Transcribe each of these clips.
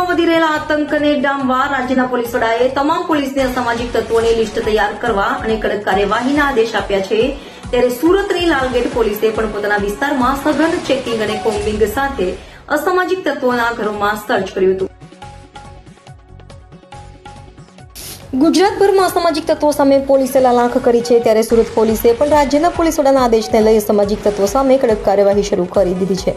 રાજ્યમાં વધી રહેલા આતંકને ડામવા રાજ્યના પોલીસ વડાએ તમામ પોલીસને અસામાજિક તત્વોની લિસ્ટ તૈયાર કરવા અને કડક કાર્યવાહીના આદેશ આપ્યા છે। ત્યારે સુરતની લાલગેટ પોલીસે પણ પોતાના વિસ્તારમાં સઘન ચેકિંગ અને કોમ્બિંગ સાથે અસામાજિક તત્વોના ઘરોમાં સર્ચ કર્યું હતું। ગુજરાતભરમાં અસામાજિક તત્વો સામે પોલીસે લાલાંખ કરી છે, ત્યારે સુરત પોલીસે પણ રાજ્યના પોલીસ વડાના આદેશને લઈ અસામાજિક તત્વો સામે કડક કાર્યવાહી શરૂ કરી દીધી છે,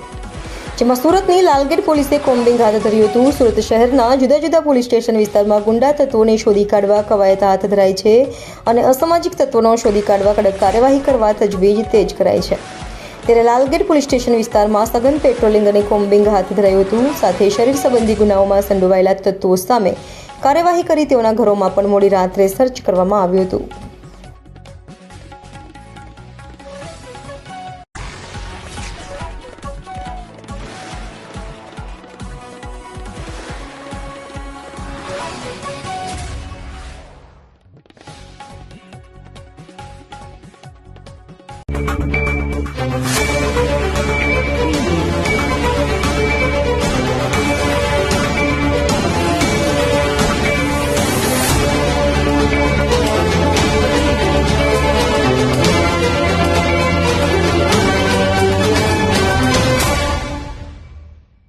જેમાં સુરતની લાલગેટ પોલીસે કોમ્બિંગ હાથ ધર્યું હતું। સુરત શહેરના જુદા જુદા પોલીસ સ્ટેશન વિસ્તારમાં ગુંડા તત્વોને શોધી કાઢવા કવાયત હાથ ધરાઈ છે અને અસામાજિક તત્વોનો શોધી કાઢવા કડક કાર્યવાહી કરવા તજવીજ તેજ કરાઈ છે। ત્યારે લાલગેટ પોલીસ સ્ટેશન વિસ્તારમાં સઘન પેટ્રોલિંગ અને કોમ્બિંગ હાથ ધરાયું હતું, સાથે શરીર સંબંધી ગુનાઓમાં સંડોવાયેલા તત્વો સામે કાર્યવાહી કરી તેઓના ઘરોમાં પણ મોડી રાત્રે સર્ચ કરવામાં આવ્યું હતું।